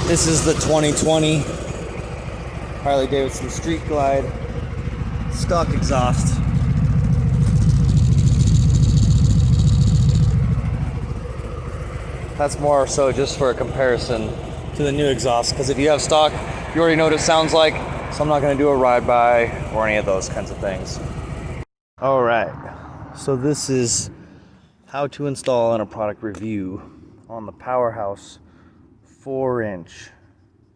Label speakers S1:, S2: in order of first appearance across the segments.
S1: This is the 2020 Harley Davidson Street Glide stock exhaust. That's more so just for a comparison to the new exhaust, because if you have stock, you already know what it sounds like, so I'm not going to do a ride by or any of those kinds of things. All right, so this is how to install in a product review on the Powerhouse 4-inch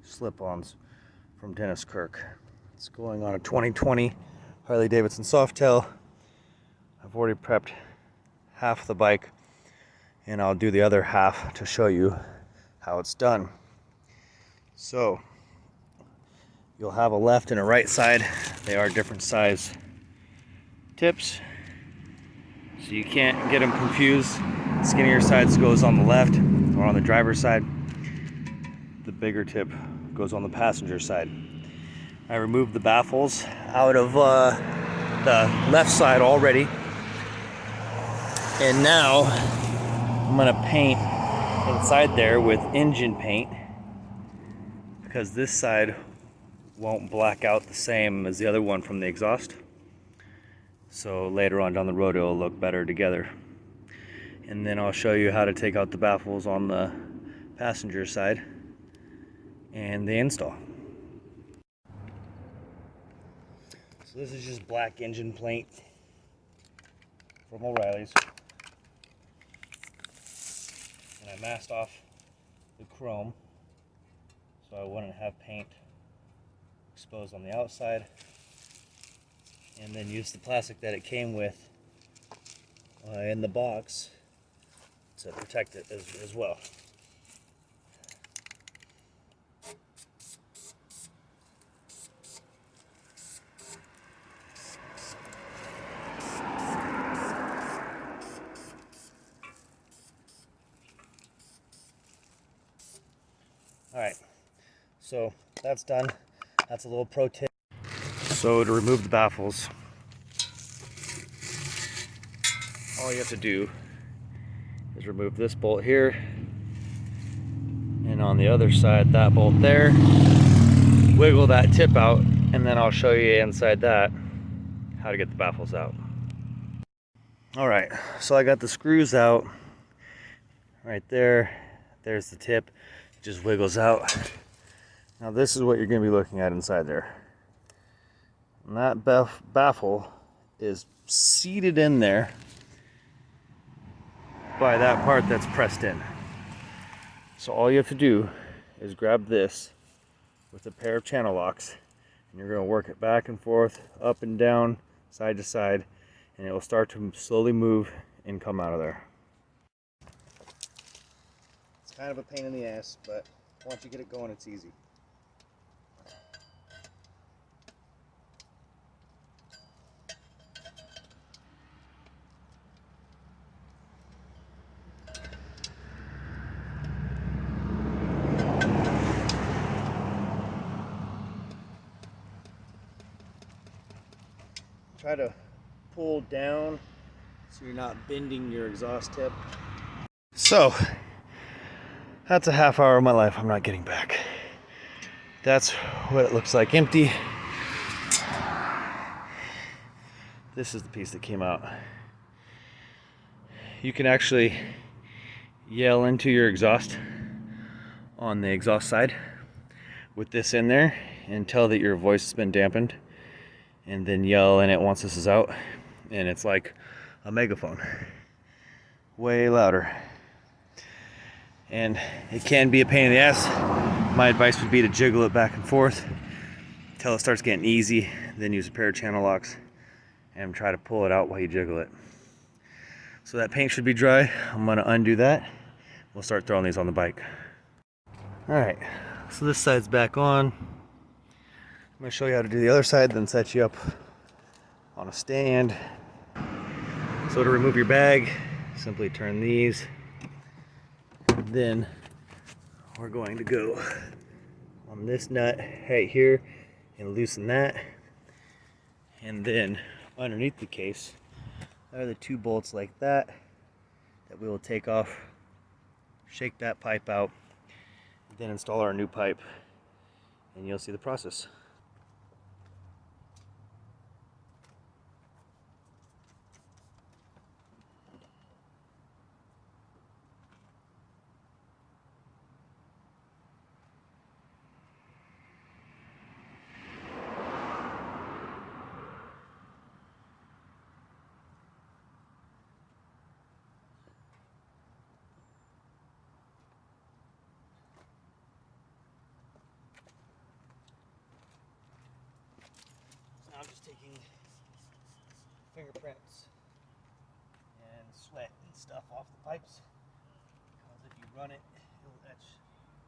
S1: slip-ons from Dennis Kirk. It's going on a 2020 Harley Davidson Softail. I've already prepped half the bike, and I'll do the other half to show you how it's done. So you'll have a left and a right side. They are different size tips, so you can't get them confused. Skinnier sides goes on the left or on the driver's side. The bigger tip goes on the passenger side. I removed the baffles out of the left side already, and now I'm gonna paint inside there with engine paint, because this side won't black out the same as the other one from the exhaust. So later on down the road it'll look better together. And then I'll show you how to take out the baffles on the passenger side and the install. So this is just black engine paint from O'Reilly's. And I masked off the chrome so I wouldn't have paint exposed on the outside, and then use the plastic that it came with in the box to protect it as well. Alright, so that's done. That's a little pro tip. So to remove the baffles, all you have to do is remove this bolt here, and on the other side, that bolt there. Wiggle that tip out, and then I'll show you inside that how to get the baffles out. Alright, so I got the screws out right there. There's the tip. It just wiggles out. Now this is what you're going to be looking at inside there. And that baffle is seated in there by that part that's pressed in. So all you have to do is grab this with a pair of channel locks, and you're going to work it back and forth, up and down, side to side, and it will start to slowly move and come out of there. It's kind of a pain in the ass, but once you get it going, it's easy. Try to pull down so you're not bending your exhaust tip. So that's a half hour of my life I'm not getting back. That's what it looks like empty. This is the piece that came out. You can actually yell into your exhaust on the exhaust side with this in there and tell that your voice has been dampened, and then yell in it once this is out, and it's like a megaphone, way louder. And it can be a pain in the ass. My advice would be to jiggle it back and forth until it starts getting easy, then use a pair of channel locks and try to pull it out while you jiggle it. So that paint should be dry. I'm gonna undo that. We'll start throwing these on the bike. All right, so this side's back on. I'm gonna show you how to do the other side, then set you up on a stand. So to remove your bag, simply turn these. Then we're going to go on this nut right here and loosen that. And then underneath the case are the two bolts like that we will take off, shake that pipe out, then install our new pipe, and you'll see the process. Now I'm just taking fingerprints and sweat and stuff off the pipes, because if you run it, it'll etch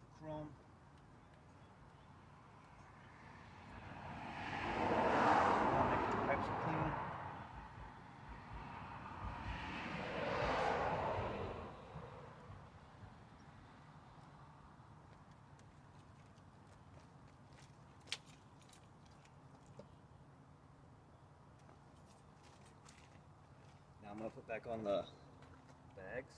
S1: the chrome. Make sure the pipes are clean. Now I'm going to put back on the bags.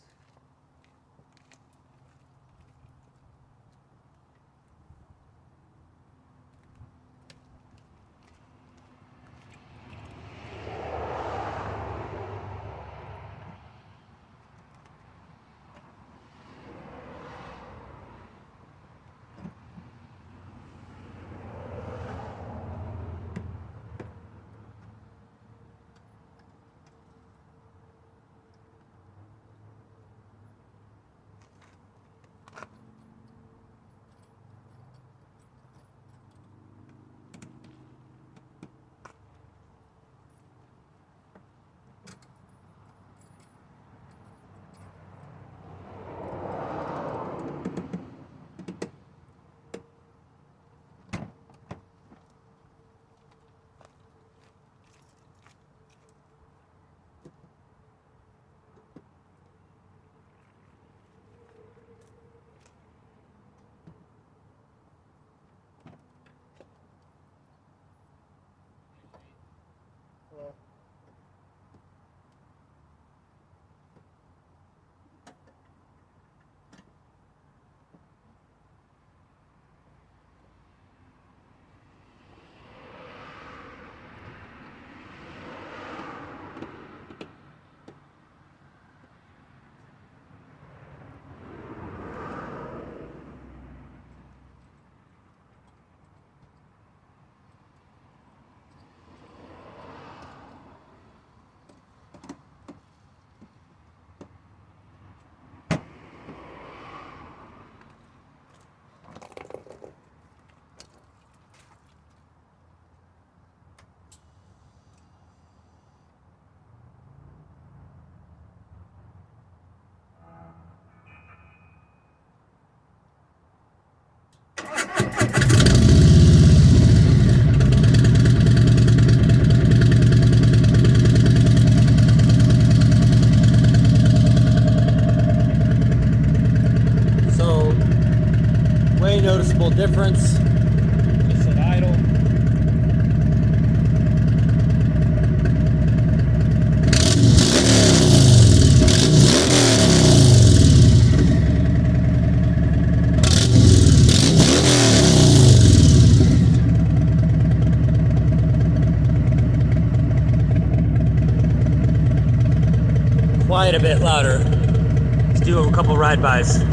S1: Hello. Noticeable difference. Just at idle. Quite a bit louder. Let's do a couple ride-bys.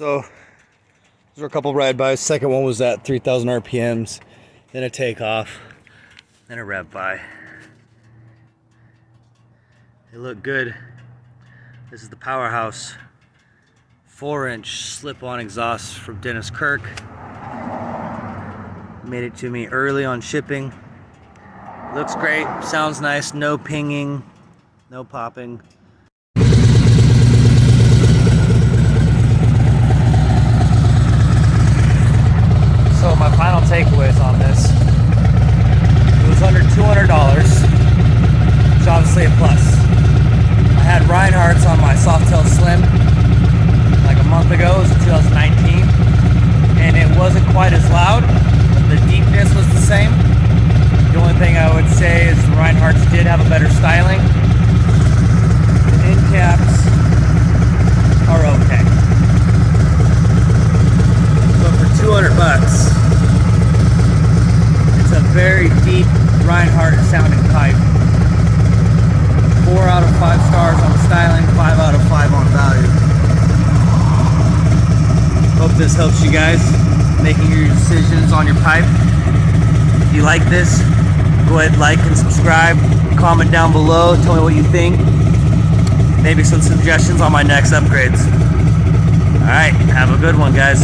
S1: So those were a couple ride-bys. Second one was at 3,000 RPMs, then a takeoff, then a rev by. They look good. This is the Powerhouse 4-inch slip-on exhaust from Dennis Kirk. Made it to me early on shipping. Looks great, sounds nice, no pinging, no popping. So my final takeaways on this, it was under $200, which is obviously a plus. I had Rineharts on my Softail Slim like a month ago, it was in 2019, and it wasn't quite as loud, but the deepness was the same. The only thing I would say is the Rineharts did have a better styling. The end caps are okay. But for 200 bucks, it's a very deep Rinehart sounding pipe. 4 out of 5 stars on styling, 5 out of 5 on value. Hope this helps you guys making your decisions on your pipe. If you like this, go ahead, like and subscribe. Comment down below, tell me what you think. Maybe some suggestions on my next upgrades. Alright, have a good one, guys.